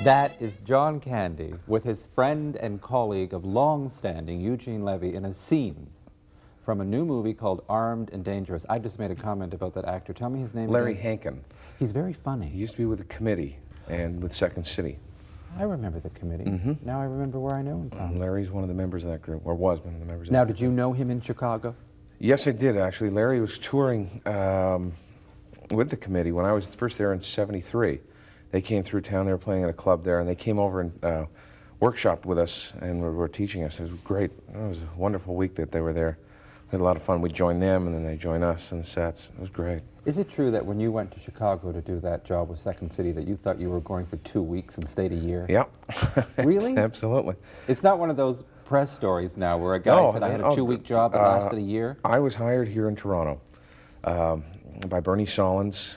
That is John Candy with his friend and colleague of long-standing, Eugene Levy, in a scene from a new movie called Armed and Dangerous. I just made a comment about that actor. Tell me his name Larry again. Hankin. He's very funny. He used to be with the Committee and with Second City. I remember the Committee. Now I remember where I know him from. Larry's one of the members of that group, or was one of the members of Now, that did group. you know him in Chicago? Yes, I did, actually. Larry was touring with the Committee when I was first there in '73. They came through town, they were playing at a club there, and they came over and workshopped with us and were teaching us. It was great. It was a wonderful week that they were there. We had a lot of fun. We joined them, and then they joined us in the sets. It was great. Is it true that when you went to Chicago to do that job with Second City that you thought you were going for 2 weeks and stayed a year? Yeah. Really? Absolutely. It's not one of those press stories now where a guy said, I had a 2-week job that lasted a year? I was hired here in Toronto by Bernie Solins,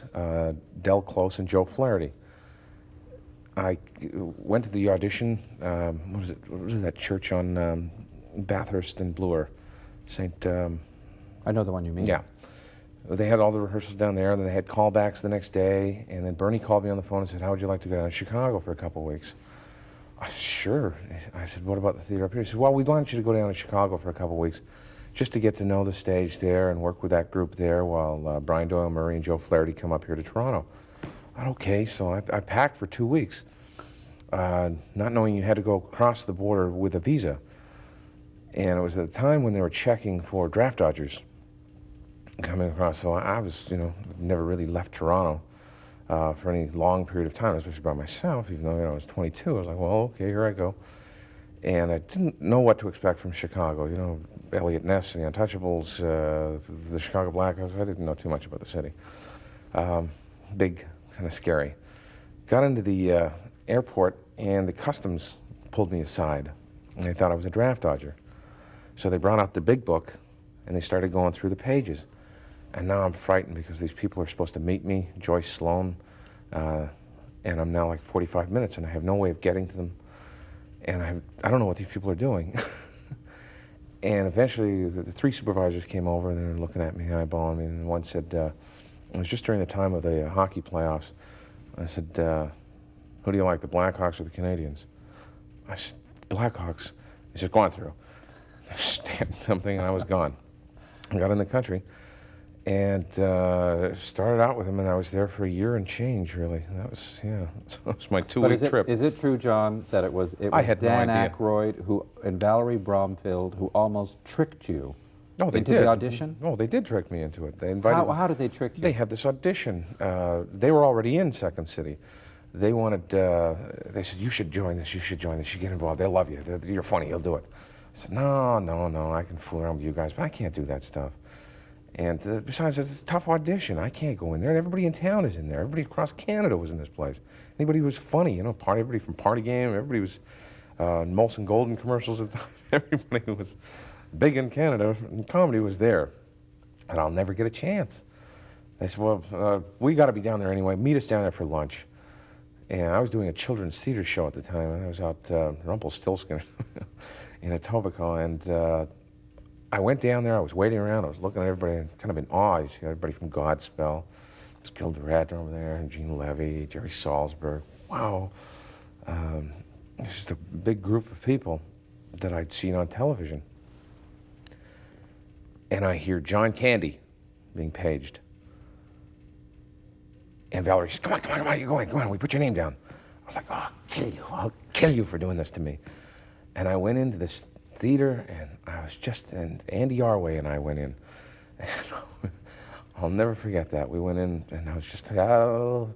Del Close, and Joe Flaherty. I went to the audition, what was that church on Bathurst and Bloor? I know the one you mean. Yeah. They had all the rehearsals down there, and then they had callbacks the next day, and then Bernie called me on the phone and said, how would you like to go down to Chicago for a couple of weeks? I said, sure. I said, what about the theater up here? He said, well, we want you to go down to Chicago for a couple of weeks just to get to know the stage there and work with that group there while Brian Doyle Murray and Joe Flaherty come up here to Toronto. I said, okay, so I packed for 2 weeks, not knowing you had to go across the border with a visa. And it was at the time when they were checking for draft dodgers coming across. So I was, never really left Toronto for any long period of time, especially by myself, even though I was 22. I was like, well, okay, here I go. And I didn't know what to expect from Chicago. Elliot Ness and the Untouchables, the Chicago Blackhawks. I didn't know too much about the city. Big, kind of scary. Got into the airport, and the customs pulled me aside, and they thought I was a draft dodger. So they brought out the big book, and they started going through the pages. And now I'm frightened because these people are supposed to meet me, Joyce Sloan, and I'm now like 45 minutes, and I have no way of getting to them. And I don't know what these people are doing. And eventually, the 3 supervisors came over, and they were looking at me, eyeballing me, and one said, it was just during the time of the hockey playoffs. I said, who do you like, the Blackhawks or the Canadians? I said, Blackhawks. He said, go on through. I stamped something, and I was gone. I got in the country, and started out with him, and I was there for a year and change, really. That was, that was my 2-week trip. Is it true, John, that it was I had Dan no idea. Aykroyd and Valerie Bromfield who almost tricked you they into did. the audition? No, they did trick me into it. They invited How did they trick you? They had this audition. They were already in Second City. They wanted, they said, you should join this, you should get involved, they'll love you, you're funny, you'll do it. I said, no, I can fool around with you guys, but I can't do that stuff. And besides, it's a tough audition. I can't go in there. Everybody in town is in there. Everybody across Canada was in this place. Anybody who was funny, everybody from Party Game, everybody was Molson Golden commercials at the time. Everybody who was big in Canada in comedy was there. And I'll never get a chance. They said, well, we got to be down there anyway. Meet us down there for lunch. And I was doing a children's theater show at the time, and I was out Rumpelstiltskin in Etobicoke, and I went down there, I was waiting around, I was looking at everybody, kind of in awe. You see everybody from Godspell, it's Gilda Radner over there, Eugene Levy, Jerry Salzberg. Wow. It's just a big group of people that I'd seen on television. And I hear John Candy being paged. And Valerie says, come on, you go in, come on, we put your name down. I was like, oh, I'll kill you for doing this to me. And I went into this theater, and I was and Andy Arway and I went in. And I'll never forget that. We went in, and I was just, and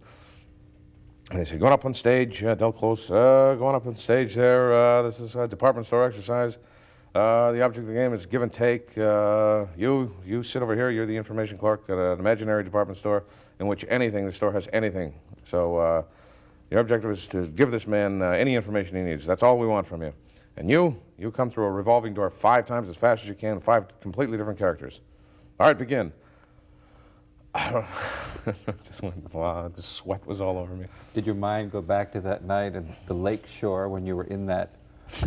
they said, going up on stage, Del Close, going up on stage there, this is a department store exercise. The object of the game is give and take. You sit over here, you're the information clerk at an imaginary department store in which the store has anything. So your objective is to give this man any information he needs. That's all we want from you. And you come through a revolving door 5 times as fast as you can, 5 completely different characters. All right, begin. Just went, wow, the sweat was all over me. Did your mind go back to that night at the lake shore when you were in that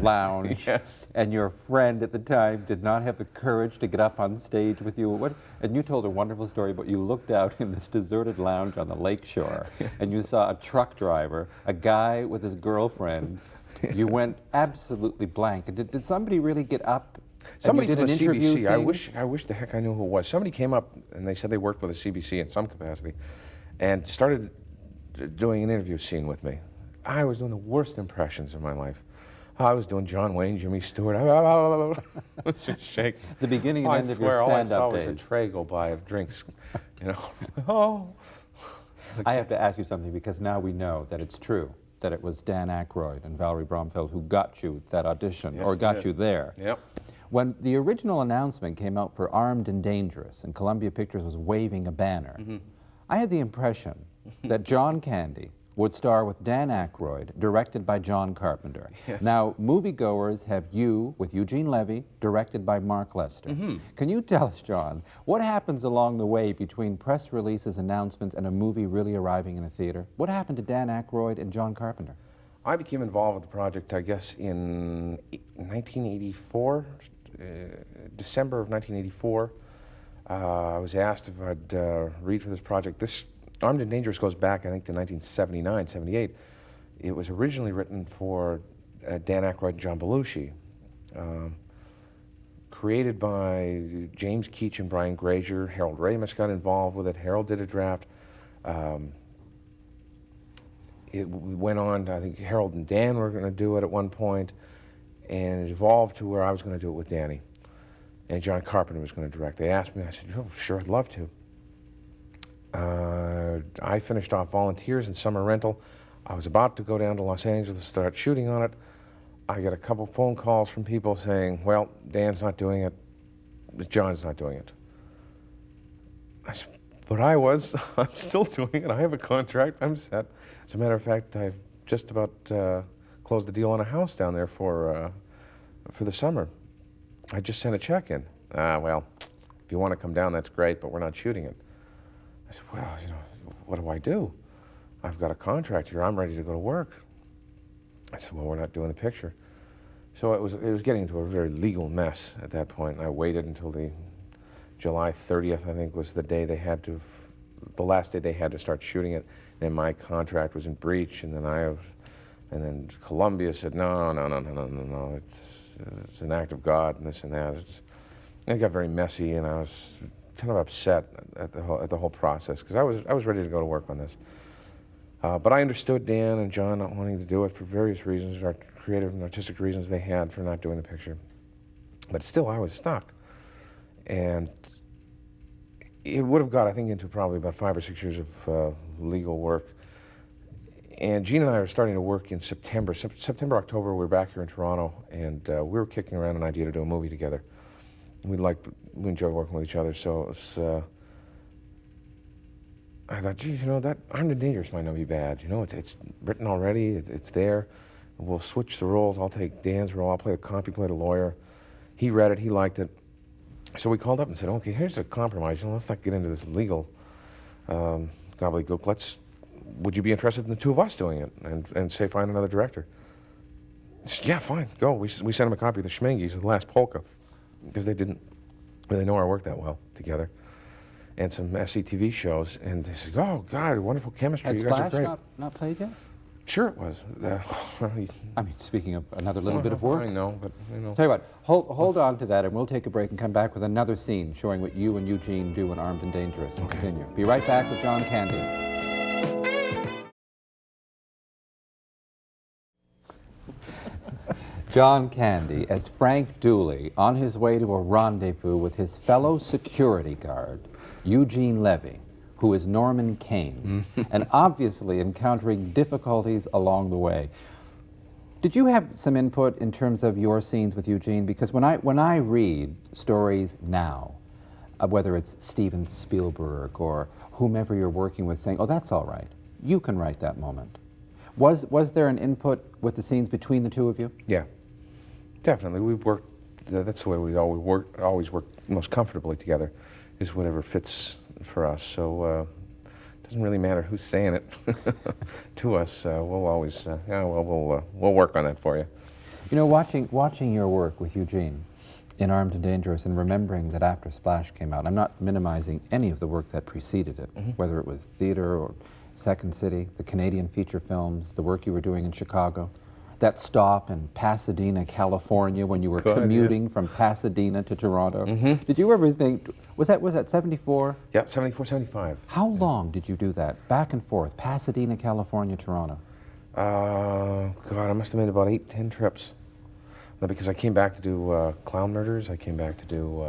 lounge, Yes. and your friend at the time did not have the courage to get up on stage with you. And you told a wonderful story, but you looked out in this deserted lounge on the lake shore, and you saw a truck driver, a guy with his girlfriend. You went absolutely blank. And did somebody really get up? Somebody and you from did the an interview CBC, thing? I wish the heck I knew who it was. Somebody came up and they said they worked with the CBC in some capacity and started doing an interview scene with me. I was doing the worst impressions of my life. I was doing John Wayne, Jimmy Stewart. I was just shaking. The beginning and end of your all I stand-up saw was a days. tray go by of drinks. You know, oh. I have to ask you something, because now we know that it's true, that it was Dan Aykroyd and Valerie Bromfield who got you that audition, Yes, or they got did. you there. Yep. When the original announcement came out for Armed and Dangerous, and Columbia Pictures was waving a banner, I had the impression that John Candy would star with Dan Aykroyd, directed by John Carpenter. Yes. Now, moviegoers have you with Eugene Levy, directed by Mark Lester. Can you tell us, John, what happens along the way between press releases, announcements, and a movie really arriving in a theater? What happened to Dan Aykroyd and John Carpenter? I became involved with the project, I guess, in 1984, December of 1984. I was asked if I'd read for this project. This Armed and Dangerous goes back, I think, to 1979, 78. It was originally written for Dan Aykroyd and John Belushi. Created by James Keach and Brian Grazier. Harold Ramis got involved with it. Harold did a draft. It went on, I think Harold and Dan were going to do it at one point, and it evolved to where I was going to do it with Danny, and John Carpenter was going to direct. They asked me, I said, oh, sure, I'd love to. I finished off Volunteers and Summer Rental. I was about to go down to Los Angeles to start shooting on it. I got a couple phone calls from people saying, well, Dan's not doing it, John's not doing it. I said, but I'm still doing it. I have a contract, I'm set. As a matter of fact, I've just about closed the deal on a house down there for the summer. I just sent a check in. Well, if you want to come down, that's great, but we're not shooting it. I said, well, you know, what do I do? I've got a contract here, I'm ready to go to work. I said, well, we're not doing the picture. So it was getting into a very legal mess at that point, and I waited until the July 30th, I think, was the day they had to, the last day they had to start shooting it. Then my contract was in breach, and then then Columbia said, no, it's an act of God, and this and that. It got very messy, and I was kind of upset at the whole process, because I was ready to go to work on this. But I understood Dan and John not wanting to do it for various reasons, or creative and artistic reasons they had for not doing the picture. But still, I was stuck. And it would have got, I think, into probably about 5 or 6 years of legal work. And Gene and I were starting to work in September. September, October, we were back here in Toronto, and we were kicking around an idea to do a movie together. We enjoyed working with each other, so it was, I thought, geez, you know, that Armed and Dangerous might not be bad. You know, it's written already, it's there. We'll switch the roles. I'll take Dan's role, I'll play the cop, he played a lawyer. He read it, he liked it. So we called up and said, okay, here's a compromise. You know, let's not get into this legal gobbledygook. Would you be interested in the two of us doing it and say find another director? He said, yeah, fine, go. We sent him a copy of The Schmingies, The Last Polka, because they didn't really know our work that well together, and some SCTV shows. And they said, oh, God, wonderful chemistry. Had You guys are Splash great. not played yet? Sure it was. I mean, speaking of another little bit of work. I know, but you know. Tell you what, hold on to that, and we'll take a break and come back with another scene showing what you and Eugene do in Armed and Dangerous, and continue. Be right back with John Candy. John Candy as Frank Dooley on his way to a rendezvous with his fellow security guard, Eugene Levy, who is Norman Kane, and obviously encountering difficulties along the way. Did you have some input in terms of your scenes with Eugene? Because when I read stories now, whether it's Steven Spielberg or whomever you're working with saying, oh, that's all right, you can write that moment. Was there an input with the scenes between the two of you? Yeah, definitely. We worked, that's the way we always work most comfortably together, is whatever fits for us. So it doesn't really matter who's saying it to us. We'll always, we'll work on that for you. You know, watching your work with Eugene in Armed and Dangerous and remembering that after Splash came out, I'm not minimizing any of the work that preceded it, whether it was theater or Second City, the Canadian feature films, the work you were doing in Chicago, that stop in Pasadena, California, when you were commuting from Pasadena to Toronto. Did you ever think, was that 74? Yeah, 74, 75. How long did you do that, back and forth, Pasadena, California, Toronto? God, I must have made about 8, 10 trips. No, because I came back to do Clown Murders, I came back to do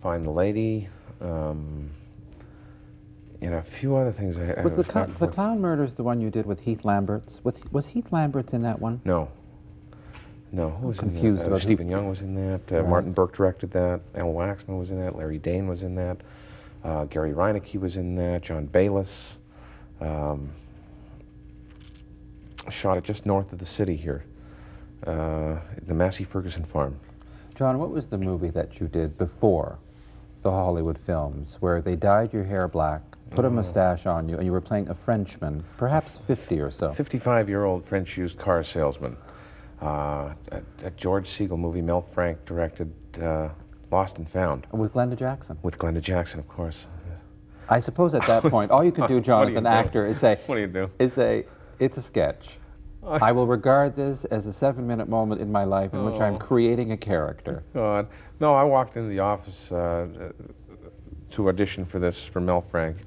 Find the Lady, and a few other things. Was the Clown Murders the one you did with Heath Lamberts? Was Heath Lamberts in that one? No. No, who was confused in that? Stephen Young was in that, Right. Martin Burke directed that, Alan Waxman was in that, Larry Dane was in that, Gary Reinecke was in that, John Bayless. Shot it just north of the city here. The Massey Ferguson farm. John, what was the movie that you did before the Hollywood films where they dyed your hair black, put a mustache on you, and you were playing a Frenchman, perhaps 50 or so? 55-year-old French used car salesman. A George Siegel movie Mel Frank directed, Lost and Found. With Glenda Jackson? With Glenda Jackson, of course. I suppose at that point, all you could do, John, as an actor is say, What do you do? Is say, it's a sketch. I will regard this as a 7-minute moment in my life in which I'm creating a character. God. No, I walked into the office to audition for this, for Mel Frank,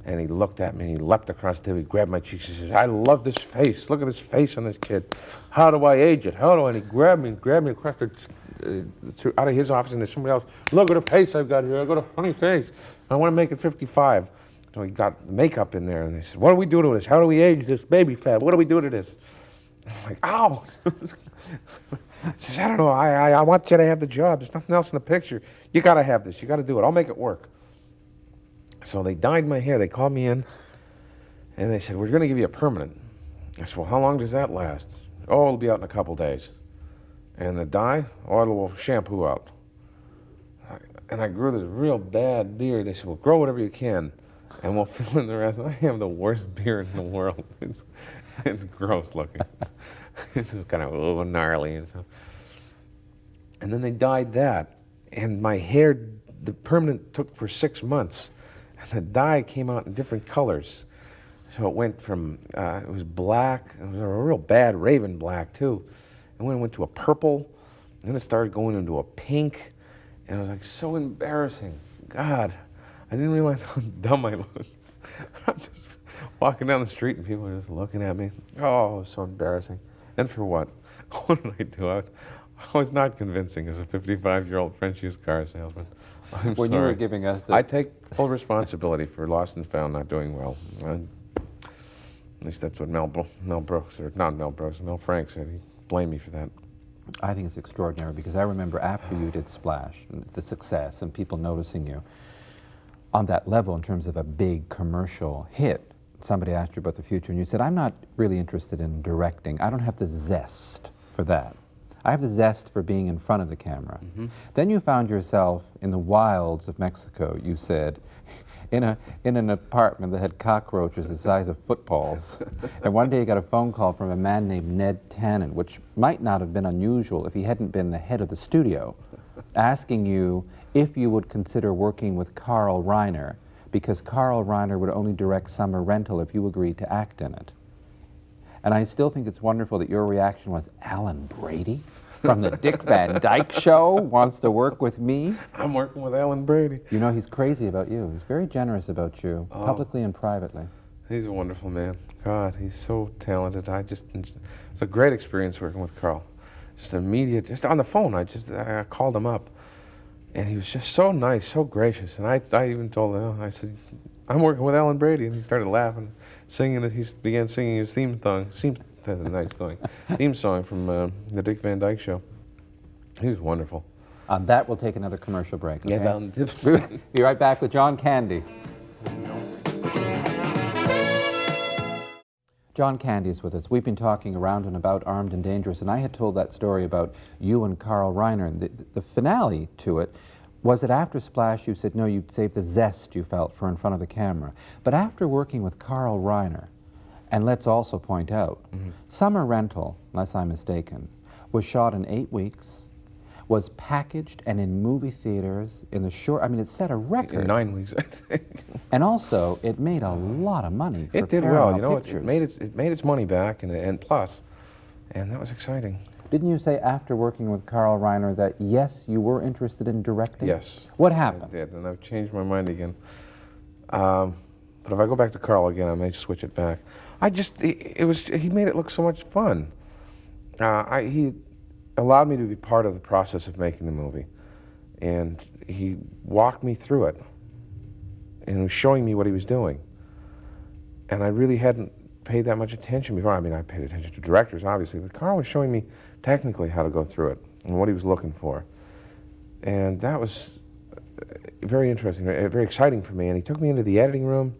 and he looked at me and he leapt across the table, he grabbed my cheeks, he says, I love this face, look at this face on this kid. How do I age it? How do I? And he grabbed me across out of his office into somebody else. Look at the face I've got here, I've got a funny face. I want to make it 55. So he got makeup in there and he said, what do we do to this? How do we age this baby fat? What do we do to this? I'm like, ow! He says, I don't know, I want you to have the job. There's nothing else in the picture. You gotta have this, you gotta do it. I'll make it work. So they dyed my hair, they called me in, and they said, we're gonna give you a permanent. I said, well, how long does that last? Oh, it'll be out in a couple days. And the dye? Oh, it'll shampoo out. And I grew this real bad beard. They said, well, grow whatever you can, and we'll fill in the rest. I have the worst beard in the world. It's gross looking. It's just kind of gnarly and stuff. And then they dyed that, and my hair, the permanent took for 6 months, and the dye came out in different colors. So it went from, it was black, it was a real bad raven black too, and when it went to a purple, and then it started going into a pink, and it was like so embarrassing. God, I didn't realize how dumb I looked. I'm just walking down the street and people are just looking at me. Oh, it was so embarrassing. And for what? What did I do? I was not convincing as a 55-year-old French used car salesman. I'm When sorry. you were giving us the... I take full responsibility for Lost and Found not doing well. At least that's what Mel Brooks, or not Mel Brooks, Mel Frank said. He blamed me for that. I think it's extraordinary because I remember after you did Splash, the success and people noticing you on that level in terms of a big commercial hit, somebody asked you about the future and you said, I'm not really interested in directing. I don't have the zest for that. I have the zest for being in front of the camera. Then you found yourself in the wilds of Mexico, you said, in an apartment that had cockroaches the size of footballs. And one day you got a phone call from a man named Ned Tannen, which might not have been unusual if he hadn't been the head of the studio, asking you if you would consider working with Carl Reiner, because Carl Reiner would only direct Summer Rental if you agreed to act in it. And I still think it's wonderful that your reaction was, Alan Brady from the Dick Van Dyke Show wants to work with me? I'm working with Alan Brady. You know, he's crazy about you. He's very generous about you, publicly and privately. He's a wonderful man. God, he's so talented. It's a great experience working with Carl. Just immediate, just on the phone, I called him up. And he was just so nice, so gracious. And I even told him, I said, I'm working with Alan Brady. And he started laughing, singing it. He began singing his theme song from the Dick Van Dyke Show. He was wonderful. On that, we'll take another commercial break. Okay? Yeah, Be right back with John Candy. John Candy is with us. We've been talking around and about Armed and Dangerous, and I had told that story about you and Carl Reiner. And the finale to it was that after Splash, you said, no, you'd save the zest you felt for in front of the camera. But after working with Carl Reiner, and let's also point out, Summer Rental, unless I'm mistaken, was shot in 8 weeks, was packaged and in movie theaters in the short, I mean, it set a record. In 9 weeks, I think. And also, it made a lot of money for It did Paramount well, you know, Pictures. it made its money back, and plus, and that was exciting. Didn't you say after working with Carl Reiner that, yes, you were interested in directing? Yes. What happened? I did, and I've changed my mind again. But if I go back to Carl again, I may switch it back. He made it look so much fun. He allowed me to be part of the process of making the movie, and he walked me through it, and was showing me what he was doing. And I really hadn't paid that much attention before. I mean, I paid attention to directors, obviously, but Carl was showing me technically how to go through it and what he was looking for. And that was very interesting, very exciting for me. And he took me into the editing room,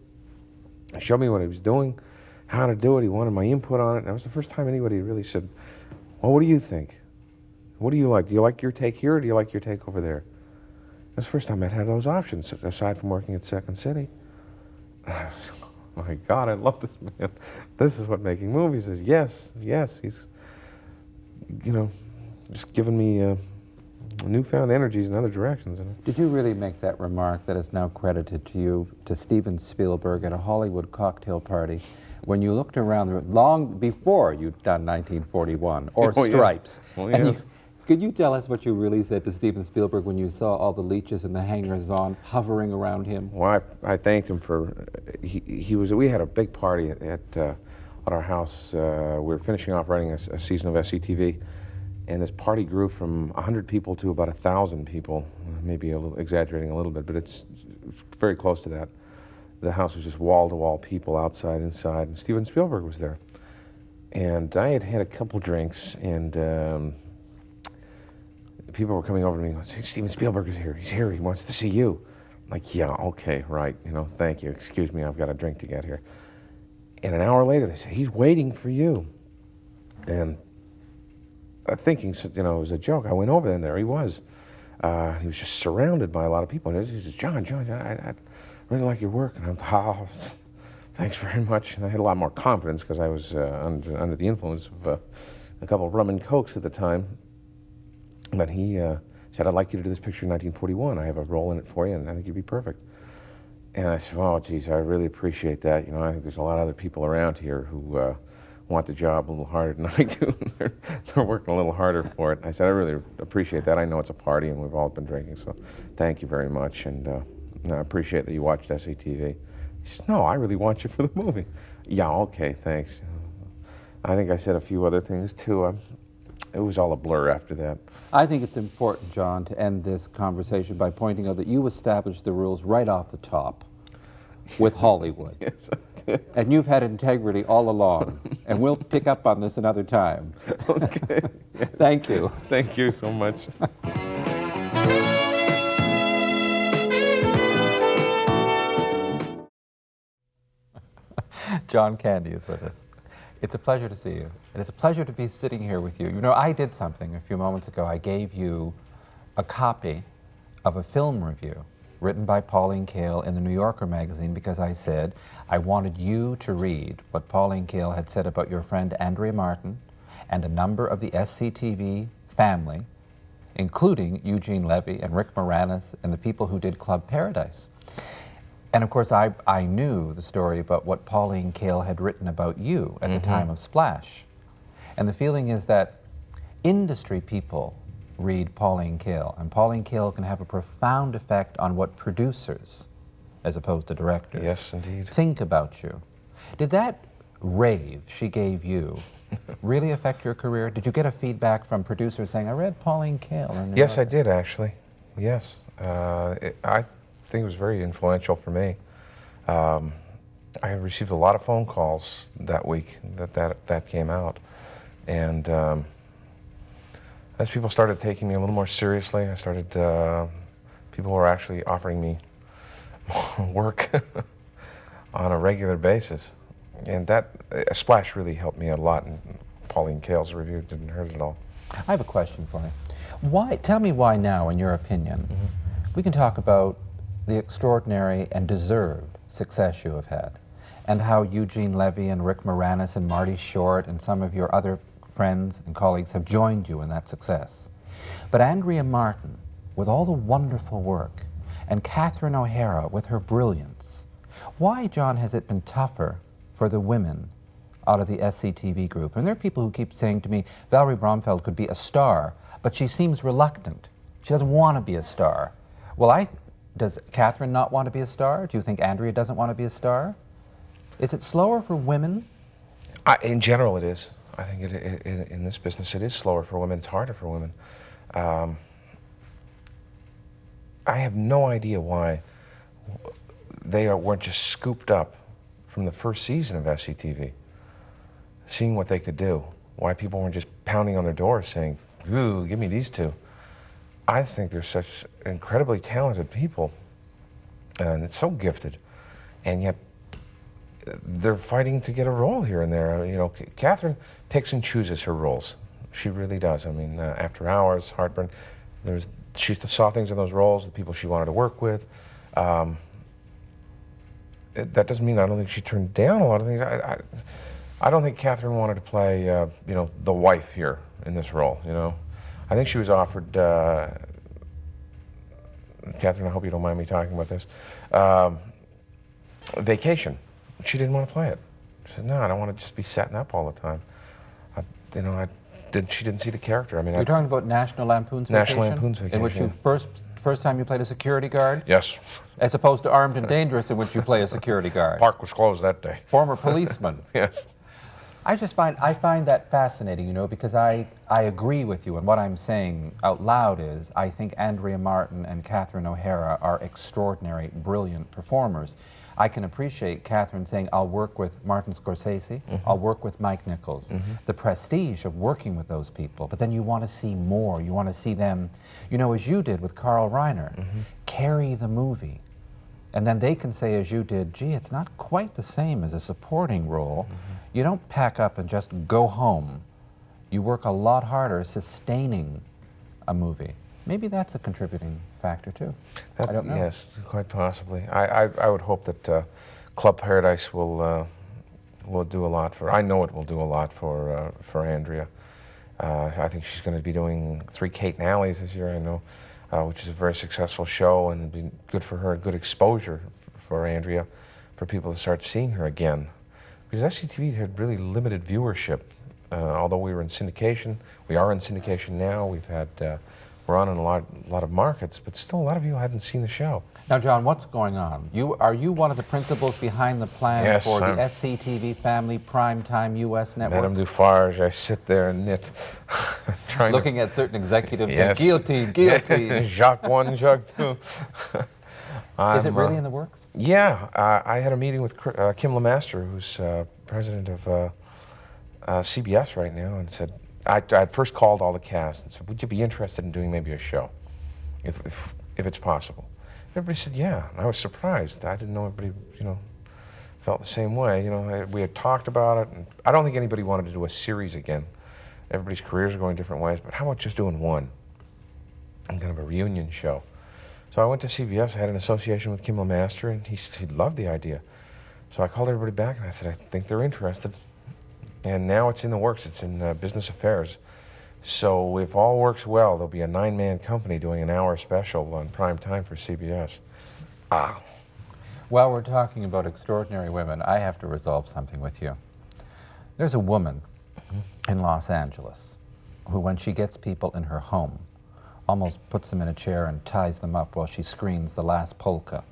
showed me what he was doing, how to do it. He wanted my input on it. And that was the first time anybody really said, well, what do you think? What do you like? Do you like your take here, or do you like your take over there? That's the first time I'd had those options, aside from working at Second City. My God, I love this man. This is what making movies is. Yes, yes, he's, you know, just given me newfound energies in other directions. Did you really make that remark that is now credited to you, to Steven Spielberg at a Hollywood cocktail party, when you looked around the room, long before you'd done 1941, or Oh, yes. Stripes? Oh, And yes. could you tell us what you really said to Steven Spielberg when you saw all the leeches and the hangers-on hovering around him? Well, I thanked him for, we had a big party at our house. We were finishing off writing a season of SCTV, and this party grew from 100 people to about 1,000 people, maybe exaggerating a little bit, but it's very close to that. The house was just wall-to-wall people, outside, inside, and Steven Spielberg was there. And I had had a couple drinks, and people were coming over to me and saying, Steven Spielberg is here. He's here. He wants to see you. I'm like, yeah, okay, right. You know, thank you. Excuse me, I've got a drink to get here. And an hour later, they said, he's waiting for you. And thinking, you know, it was a joke, I went over there, and there he was. He was just surrounded by a lot of people. And he says, John, I really like your work. And I'm, oh, thanks very much. And I had a lot more confidence because I was under the influence of a couple of rum and cokes at the time. But he said, I'd like you to do this picture in 1941. I have a role in it for you, and I think you'd be perfect. And I said, oh, geez, I really appreciate that. You know, I think there's a lot of other people around here who want the job a little harder than I do. They're working a little harder for it. I said, I really appreciate that. I know it's a party, and we've all been drinking, so thank you very much. And I appreciate that you watched SCTV. He said, no, I really want you for the movie. Yeah, okay, thanks. I think I said a few other things, too. It was all a blur after that. I think it's important, John, to end this conversation by pointing out that you established the rules right off the top with Hollywood. Yes, I did. And you've had integrity all along. And we'll pick up on this another time. Okay. Thank you. Thank you so much. John Candy is with us. It's a pleasure to see you. And it's a pleasure to be sitting here with you. You know, I did something a few moments ago. I gave you a copy of a film review written by Pauline Kael in the New Yorker magazine because I said I wanted you to read what Pauline Kael had said about your friend Andrea Martin and a number of the SCTV family, including Eugene Levy and Rick Moranis and the people who did Club Paradise. And of course, I knew the story about what Pauline Kael had written about you at the time of Splash. And the feeling is that industry people read Pauline Kael, and Pauline Kael can have a profound effect on what producers, as opposed to directors, Yes, indeed. think about you. Did that rave she gave you really affect your career? Did you get a feedback from producers saying, I read Pauline Kael in New Yes, I Yorker"? did, actually. Yes. I think it was very influential for me. I received a lot of phone calls that week that came out. And as people started taking me a little more seriously, I started, people were actually offering me work on a regular basis. And that, Splash really helped me a lot, and Pauline Kael's review didn't hurt at all. I have a question for you. Why? Tell me why now, in your opinion. We can talk about the extraordinary and deserved success you have had, and how Eugene Levy and Rick Moranis and Marty Short and some of your other friends and colleagues have joined you in that success. But Andrea Martin, with all the wonderful work, and Catherine O'Hara with her brilliance, why, John, has it been tougher for the women out of the SCTV group? And there are people who keep saying to me, Valerie Bromfeld could be a star, but she seems reluctant. She doesn't want to be a star. Well, does Catherine not want to be a star? Do you think Andrea doesn't want to be a star? Is it slower for women? In general, it is. I think in this business, it is slower for women. It's harder for women. I have no idea why they weren't just scooped up from the first season of SCTV, seeing what they could do. Why people weren't just pounding on their doors saying, "Ooh, give me these two." I think they're such incredibly talented people, and it's so gifted, and yet they're fighting to get a role here and there. You know, Catherine picks and chooses her roles. She really does. I mean, After Hours, Heartburn, she saw things in those roles, the people she wanted to work with. That doesn't mean I don't think she turned down a lot of things. I don't think Catherine wanted to play, you know, the wife here in this role. You know, I think she was offered. Catherine, I hope you don't mind me talking about this. Vacation. She didn't want to play it. She said, "No, I don't want to just be setting up all the time." She didn't see the character. I mean, You're talking about National Lampoon's Vacation? National Lampoon's Vacation. In which you first time you played a security guard? Yes. As opposed to Armed and Dangerous, in which you play a security guard. Park was closed that day. Former policeman. Yes. I find that fascinating, you know, because I agree with you, and what I'm saying out loud is I think Andrea Martin and Catherine O'Hara are extraordinary, brilliant performers. I can appreciate Catherine saying, I'll work with Martin Scorsese, I'll work with Mike Nichols. The prestige of working with those people, but then you want to see more. You want to see them, you know, as you did with Carl Reiner, carry the movie. And then they can say, as you did, gee, it's not quite the same as a supporting role. You don't pack up and just go home. You work a lot harder sustaining a movie. Maybe that's a contributing factor too. I don't know. Yes, quite possibly. I would hope that Club Paradise will do a lot for. I know it will do a lot for Andrea. I think she's going to be doing 3 Kate and Alleys this year. I know, which is a very successful show, and it'd be good for her, good exposure for Andrea, for people to start seeing her again. Because SCTV had really limited viewership. Although we were in syndication, we are in syndication now. We're on in a lot of markets, but still a lot of people hadn't seen the show. Now, John, what's going on? Are you one of the principals behind the plan for the SCTV Family Primetime U.S. network? Madame Dufarge, I sit there and knit, looking at certain executives saying, guillotine, guillotine. Jacques 1, Jacques 2. Is it really in the works? Yeah, I had a meeting with Kim LeMaster, who's president of CBS right now, and said, I'd first called all the cast and said, would you be interested in doing maybe a show, if it's possible? Everybody said, yeah. And I was surprised. I didn't know everybody, you know, felt the same way. You know, we had talked about it, and I don't think anybody wanted to do a series again. Everybody's careers are going different ways, but how about just doing one? And kind of a reunion show. So I went to CBS, I had an association with Kim LeMaster, and he loved the idea. So I called everybody back and I said, I think they're interested. And now it's in the works, it's in business affairs. So if all works well, there'll be a 9-man company doing an hour special on prime time for CBS. While we're talking about extraordinary women, I have to resolve something with you. There's a woman in Los Angeles who, when she gets people in her home, almost puts them in a chair and ties them up while she screens The Last Polka,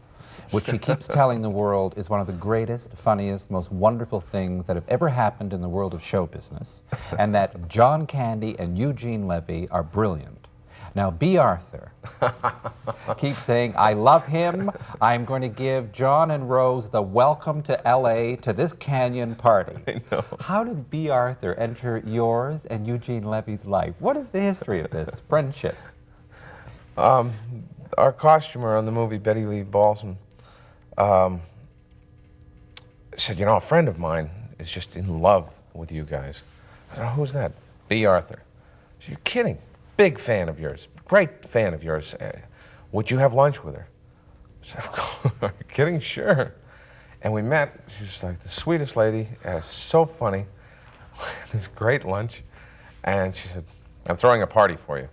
which she keeps telling the world is one of the greatest, funniest, most wonderful things that have ever happened in the world of show business, and that John Candy and Eugene Levy are brilliant. Now, B. Arthur keeps saying, I love him. I'm going to give John and Rose the welcome to L.A. to this canyon party. I know. How did B. Arthur enter yours and Eugene Levy's life? What is the history of this friendship? Our costumer on the movie, Betty Lee Balsam, said, you know, a friend of mine is just in love with you guys. I said, oh, who's that? B. Arthur. I said, you're kidding. Big fan of yours. Great fan of yours. Would you have lunch with her? I said, are you kidding? Sure. And we met. She was like the sweetest lady. So funny. This great lunch. And she said, I'm throwing a party for you.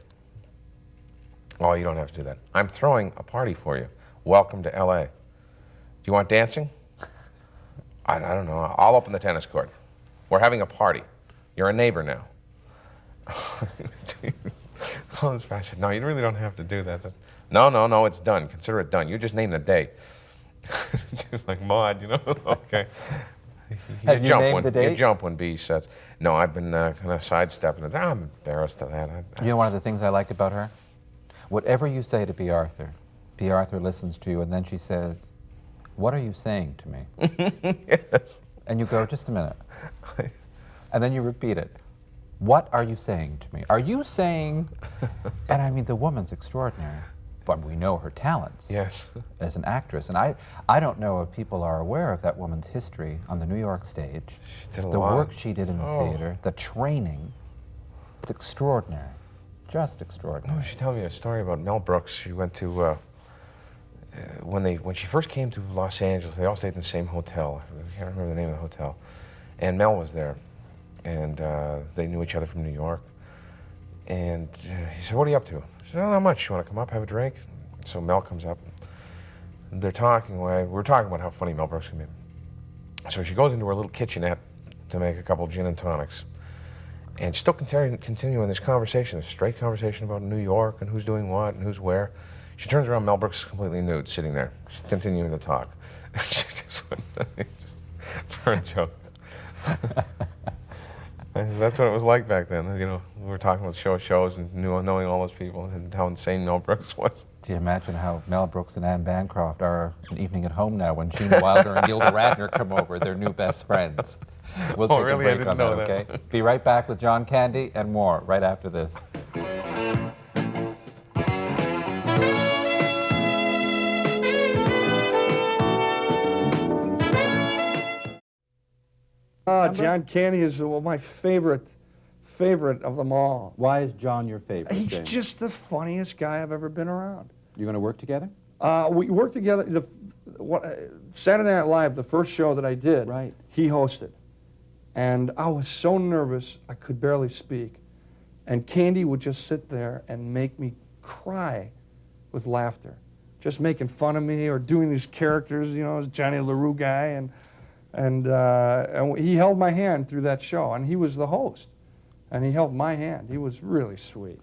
Oh, you don't have to do that. I'm throwing a party for you. Welcome to LA. Do you want dancing? I don't know. I'll open the tennis court. We're having a party. You're a neighbor now. I said, no, you really don't have to do that. Said, no, it's done. Consider it done. You just named the date. She was like, Maud, you know, okay. Have you named the date? You jump when B says, no, I've been kind of sidestepping it. I'm embarrassed of that. You know one of the things I like about her? Whatever you say to B. Arthur listens to you, and then she says, what are you saying to me? Yes. And you go, just a minute. And then you repeat it. What are you saying to me? Are you saying, and I mean, the woman's extraordinary, but we know her talents yes. as an actress. And I don't know if people are aware of that woman's history on the New York stage. She did a the lot. work she did in the theater, the training. It's extraordinary, just extraordinary. Oh, she told me a story about Mel Brooks. She went to, when she first came to Los Angeles, they all stayed in the same hotel. I can't remember the name of the hotel. And Mel was there. And they knew each other from New York. And he said, what are you up to? I said, not much. You want to come up, have a drink? So Mel comes up. They're talking away. We're talking about how funny Mel Brooks can be. So she goes into her little kitchenette to make a couple gin and tonics. And still continuing this conversation, this straight conversation about New York and who's doing what and who's where. She turns around, Mel Brooks is completely nude, sitting there, just continuing to talk. She just went, just for a joke. That's what it was like back then. You know, we were talking about shows and knowing all those people and how insane Mel Brooks was. Do you imagine how Mel Brooks and Anne Bancroft are an evening at home now when Gene Wilder and Gilda Radner come over? They're new best friends. We'll take really? a break on that, okay? Be right back with John Candy and more right after this. John Candy is my favorite of them all. Why is John your favorite, He's James? just the funniest guy I've ever been around. You're going to work together? We worked together. Saturday Night Live, the first show that I did, Right. he hosted. And I was so nervous, I could barely speak. And Candy would just sit there and make me cry with laughter. Just making fun of me or doing these characters, you know, as Johnny LaRue guy. And he held my hand through that show, and he was the host. And he held my hand. He was really sweet.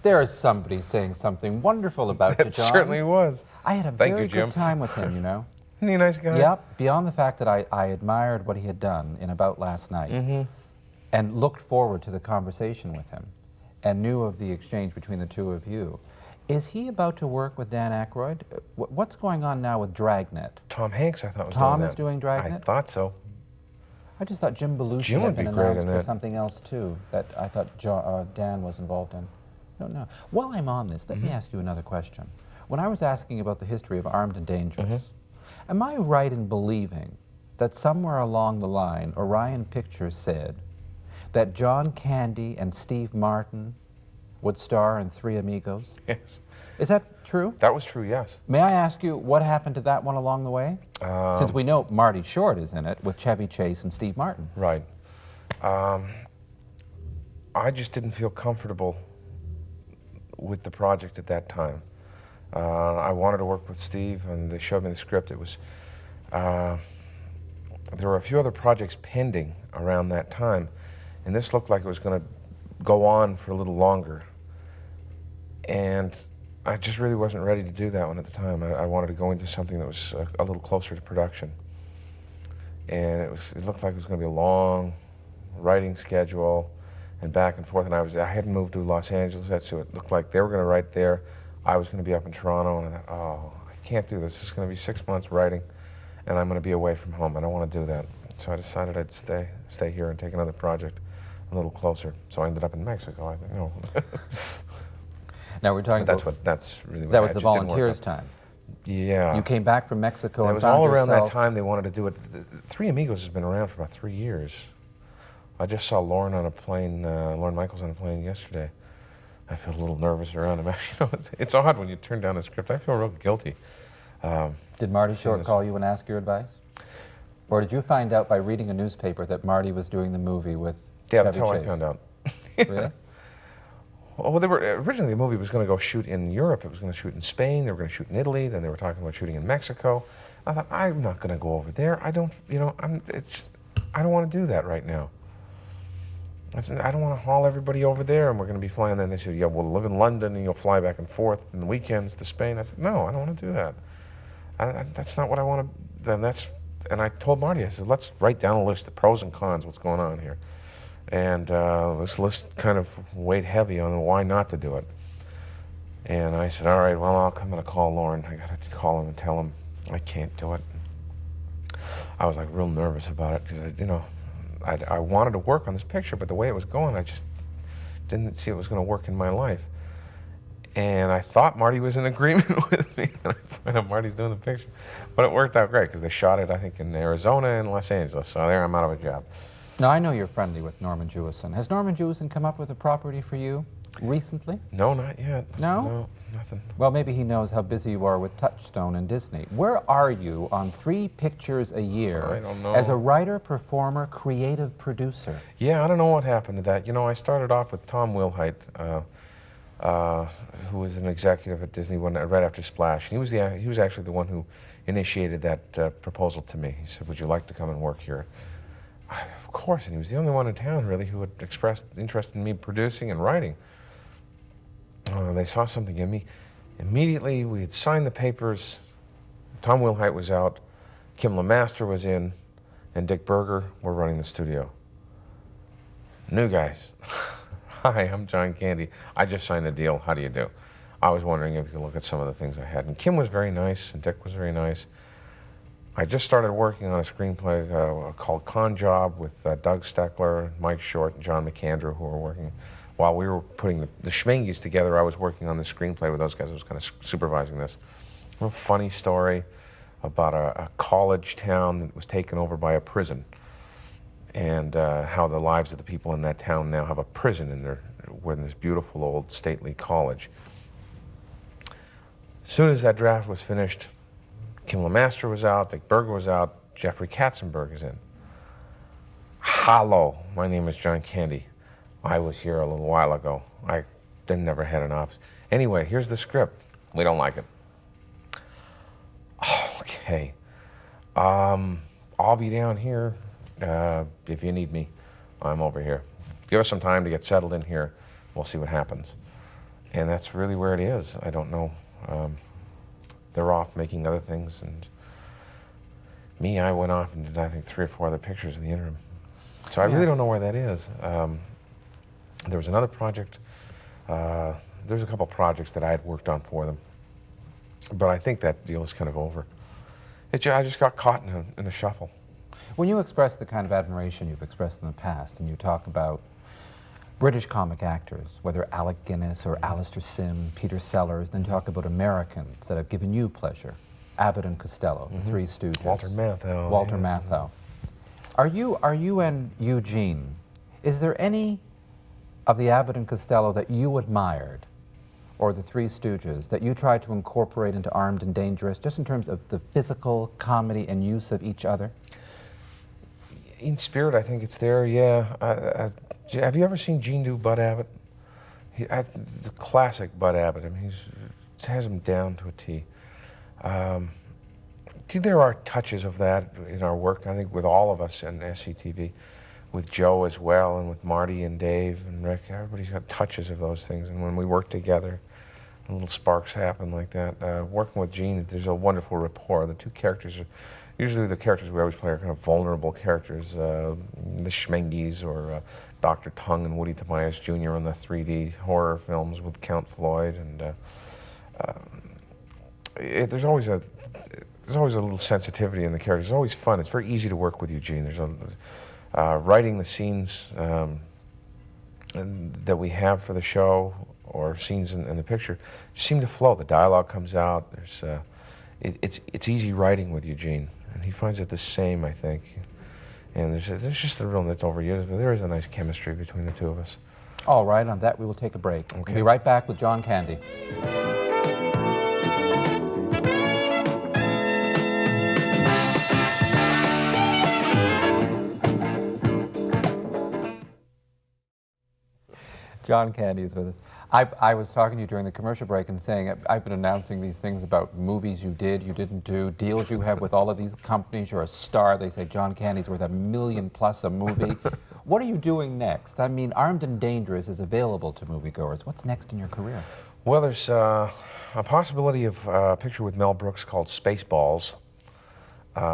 There is somebody saying something wonderful about you, It John. certainly was. I had a Thank very you, Jim. good time with him, you know. Isn't he a nice guy? Yep, beyond the fact that I admired what he had done in About Last Night and looked forward to the conversation with him and knew of the exchange between the two of you. Is he about to work with Dan Aykroyd? What's going on now with Dragnet? Tom Hanks, I thought, was Tom doing that. is doing Dragnet? I thought so. I just thought Jim Belushi Jim had would been be great announced in for that. something else too that I thought Dan was involved in. I don't know. While I'm on this, let me ask you another question. When I was asking about the history of Armed and Dangerous, am I right in believing that somewhere along the line Orion Pictures said that John Candy and Steve Martin would star in Three Amigos? Yes. Is that true? That was true, yes. May I ask you what happened to that one along the way? Since we know Marty Short is in it with Chevy Chase and Steve Martin. Right. I just didn't feel comfortable with the project at that time. I wanted to work with Steve, and they showed me the script. It was, there were a few other projects pending around that time, and this looked like it was going to go on for a little longer. And I just really wasn't ready to do that one at the time. I wanted to go into something that was a little closer to production. And it looked like it was going to be a long writing schedule and back and forth. And I hadn't moved to Los Angeles, so it looked like they were going to write there. I was going to be up in Toronto, and I thought, oh, I can't do this. This is going to be 6 months writing, and I'm going to be away from home. I don't want to do that. So I decided I'd stay here and take another project a little closer. So I ended up in Mexico. I think, no. Now we're talking But about... that's really what That was it the just didn't work volunteers out. time. Yeah. You came back from Mexico It and was found all around yourself... that time they wanted to do it. Three Amigos has been around for about 3 years. I just saw Lauren on a plane, Lauren Michaels on a plane yesterday. I feel a little nervous around him. You know, it's odd when you turn down a script. I feel real guilty. Did Marty seeing Short this- call you and ask your advice? Or did you find out by reading a newspaper that Marty was doing the movie with Yeah, Chevy that's how Chase? I found out. Really? Well, they were originally the movie was going to go shoot in Europe. It was going to shoot in Spain. They were going to shoot in Italy. Then they were talking about shooting in Mexico. I thought, I'm not going to go over there. I don't, you know, I don't want to do that right now. I said, I don't want to haul everybody over there, and we're going to be flying. Then they said, yeah, we'll live in London, and you'll fly back and forth on the weekends to Spain. I said, no, I don't want to do that. That's not what I want to. And I told Marty, I said, let's write down a list of pros and cons, what's going on here. And this list kind of weighed heavy on why not to do it. And I said, all right, well, I'm going to call Lauren. I got to call him and tell him I can't do it. I was like real nervous about it because, you know, I wanted to work on this picture, but the way it was going, I just didn't see it was going to work in my life. And I thought Marty was in agreement with me. And I find out Marty's doing the picture. But it worked out great because they shot it, I think, in Arizona and Los Angeles. So there I'm out of a job. Now, I know you're friendly with Norman Jewison. Has Norman Jewison come up with a property for you recently? No, not yet. No? No, nothing. Well, maybe he knows how busy you are with Touchstone and Disney. Where are you on 3 pictures a year I don't know. as a writer, performer, creative producer? Yeah, I don't know what happened to that. You know, I started off with Tom Wilhite, who was an executive at Disney right after Splash. And he was actually the one who initiated that proposal to me. He said, would you like to come and work here? Of course, and he was the only one in town, really, who had expressed interest in me producing and writing. They saw something in me. Immediately, we had signed the papers. Tom Wilhite was out, Kim LeMaster was in, and Dick Berger were running the studio. New guys. Hi, I'm John Candy. I just signed a deal. How do you do? I was wondering if you could look at some of the things I had. And Kim was very nice, and Dick was very nice. I just started working on a screenplay called Con Job with Doug Steckler, Mike Short, and John McAndrew, who were working. While we were putting the Schmengies together, I was working on the screenplay with those guys. I was kind of supervising this. A real funny story about a college town that was taken over by a prison, and how the lives of the people in that town now have a prison in this beautiful old stately college. As soon as that draft was finished, Kim LeMaster was out, Dick Berger was out, Jeffrey Katzenberg is in. Hello, my name is John Candy. I was here a little while ago. I never had an office. Anyway, here's the script. We don't like it. Okay. I'll be down here if you need me. I'm over here. Give us some time to get settled in here. We'll see what happens. And that's really where it is. I don't know. They're off making other things, and me, I went off and did, I think, 3 or 4 other pictures in the interim. So I really don't know where that is. There was another project. There's a couple projects that I had worked on for them, but I think that deal is kind of over. I just got caught in a shuffle. When you express the kind of admiration you've expressed in the past, and you talk about British comic actors, whether Alec Guinness or Alistair Sim, Peter Sellers, then talk about Americans that have given you pleasure, Abbott and Costello, the Three Stooges. Walter Matthau. Walter Matthau. Are you and Eugene, is there any of the Abbott and Costello that you admired, or the Three Stooges, that you tried to incorporate into Armed and Dangerous, just in terms of the physical comedy and use of each other? In spirit, I think it's there, yeah. Have you ever seen Gene do Bud Abbott? The classic Bud Abbott. I mean, he has him down to a T. There are touches of that in our work, I think, with all of us in SCTV, with Joe as well, and with Marty and Dave and Rick. Everybody's got touches of those things, and when we work together, little sparks happen like that. Working with Gene, there's a wonderful rapport. The two characters are, usually the characters we always play are kind of vulnerable characters, the Schmengies or Dr. Tongue and Woody Tobias Jr. on the 3D horror films with Count Floyd, and there's always a little sensitivity in the characters. It's always fun. It's very easy to work with Eugene. There's writing the scenes that we have for the show, or scenes in the picture, seem to flow. The dialogue comes out. It's easy writing with Eugene, and he finds it the same, I think. And there's just a real, that's overused, but there is a nice chemistry between the two of us. All right, on that we will take a break. Okay. We'll be right back with John Candy. John Candy is with us. I was talking to you during the commercial break and saying I've been announcing these things about movies you did, you didn't do, deals you have with all of these companies. You're a star. They say John Candy's worth $1 million plus a movie. What are you doing next? I mean, Armed and Dangerous is available to moviegoers. What's next in your career? Well, there's a possibility of a picture with Mel Brooks called Spaceballs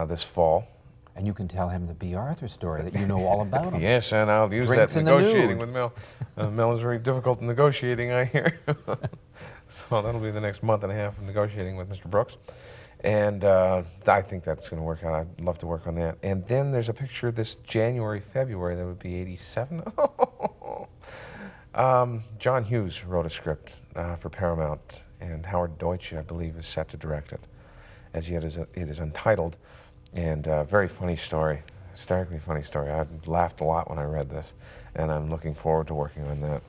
this fall. And you can tell him the B. Arthur story that you know all about him. Yes, and I'll use Drinks that in the negotiating nude. with Mel. Mel is very difficult in negotiating, I hear. So that'll be the next month and a half of negotiating with Mr. Brooks. And I think that's going to work out. I'd love to work on that. And then there's a picture this January, February, that would be 87. John Hughes wrote a script for Paramount, and Howard Deutsch, I believe, is set to direct it. As yet, it is untitled. And very funny story, hysterically funny story. I laughed a lot when I read this, and I'm looking forward to working on that.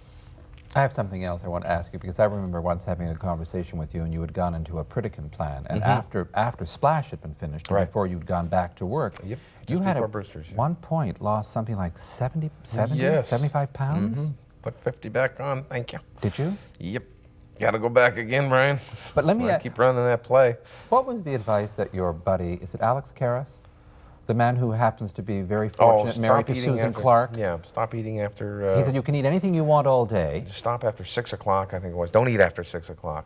I have something else I want to ask you, because I remember once having a conversation with you, and you had gone into a Pritikin plan, and after Splash had been finished, and before you'd gone back to work, Yep, you had before at Brewster's, one point lost something like 70, Yes. 75 pounds? Put 50 back on, thank you. Did you? Yep. Got to go back again, Brian. But let me I ask, keep running that play. what was the advice that your buddy, is it Alex Karras? The man who happens to be very fortunate, married to Susan Clark? Yeah, stop eating after... He said you can eat anything you want all day. Stop after 6 o'clock, I think it was. Don't eat after 6 o'clock.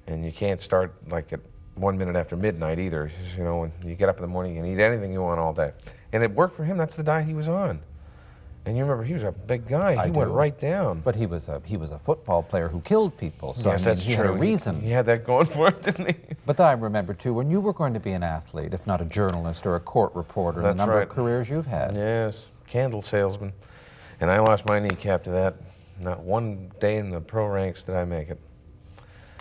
And you can't start like at 1 minute after midnight either. You know, when you get up in the morning, you can eat anything you want all day. And it worked for him. That's the diet he was on. And you remember, he was a big guy. He went right down. But he was a football player who killed people. So Yes, I mean, that's he true. had a reason. He had that going for him, didn't he? But then I remember too, when you were going to be an athlete, if not a journalist or a court reporter, That's the number right. of careers you've had. Yes, candle salesman. And I lost my kneecap to that. Not one day in the pro ranks did I make it.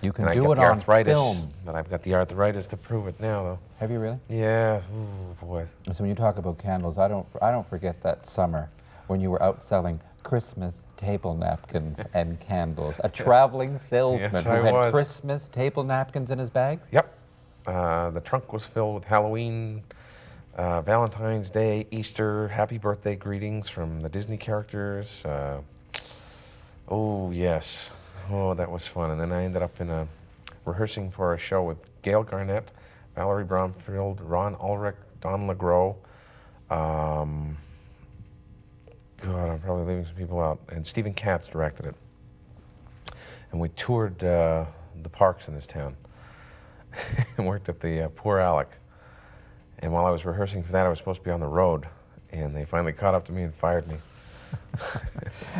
You can And do I it got the on arthritis, film. but I've got the arthritis to prove it now, though. Have you really? Yeah, ooh, boy. So when you talk about candles, I don't forget that summer when you were out selling Christmas table napkins and candles. A traveling salesman Yes, who I had was. Christmas table napkins in his bag? Yep. The trunk was filled with Halloween, Valentine's Day, Easter, happy birthday greetings from the Disney characters. Oh, yes. Oh, that was fun. And then I ended up in rehearsing for a show with Gail Garnett, Valerie Bromfield, Ron Ulrich, Don LeGros. God, I'm probably leaving some people out. And Stephen Katz directed it. And we toured the parks in this town and worked at the Poor Alec. And while I was rehearsing for that, I was supposed to be on the road. And they finally caught up to me and fired me.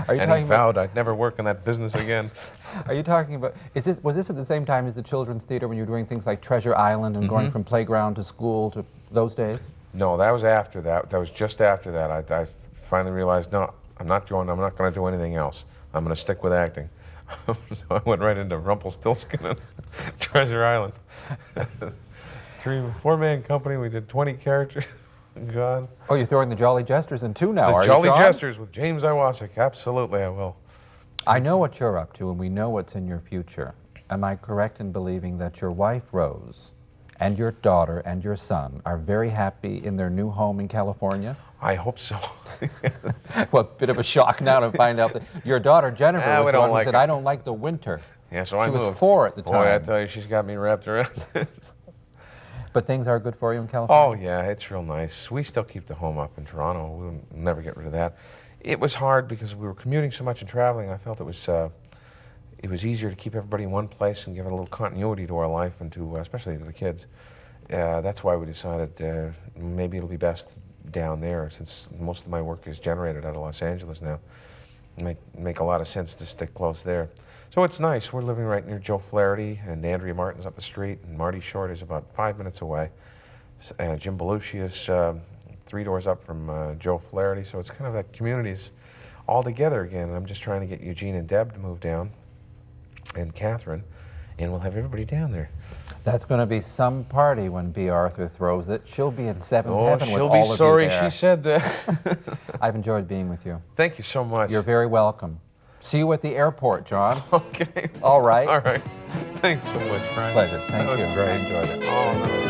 Are you And talking he vowed I'd never work in that business again. Are you talking about, was this at the same time as the Children's Theater when you were doing things like Treasure Island and going from playground to school to those days? No, that was after that. That was just after that. I finally realized, no, I'm not going to do anything else. I'm going to stick with acting. So I went right into Rumpelstiltskin and Treasure Island. 4-man company. We did 20 characters. God. Oh, you're throwing the Jolly Jesters in too now, The are Jolly you, John? Jesters with James Iwasek. Absolutely, I will. I know what you're up to, and we know what's in your future. Am I correct in believing that your wife, Rose, and your daughter and your son are very happy in their new home in California? I hope so. Well, a bit of a shock now to find out that your daughter, Jennifer, Ah, we was the don't one who like said, it. I don't like the winter. Yeah, so I She moved. was 4 at the Boy, I time. tell you, she's got me wrapped around this. But things are good for you in Oh, California? yeah, it's real nice. We still keep the home up in Toronto. We'll never get rid of that. It was hard because we were commuting so much and traveling. I felt it was easier to keep everybody in one place and give it a little continuity to our life and to, especially to the kids. That's why we decided maybe it'll be best down there, since most of my work is generated out of Los Angeles now. Make a lot of sense to stick close there. So it's nice. We're living right near Joe Flaherty, and Andrea Martin's up the street, and Marty Short is about 5 minutes away. And Jim Belushi is 3 doors up from Joe Flaherty, so it's kind of that community's all together again. I'm just trying to get Eugene and Deb to move down, and Catherine, and we'll have everybody down there. That's going to be some party when B. Arthur throws it. She'll be in seventh heaven with she'll all be of you sorry there. she said that. I've enjoyed being with you. Thank you so much. You're very welcome. See you at the airport, John. Okay. All right. All right. Thanks so much, Brian. Pleasure. Thank That was you. great. I enjoyed it. Oh, that was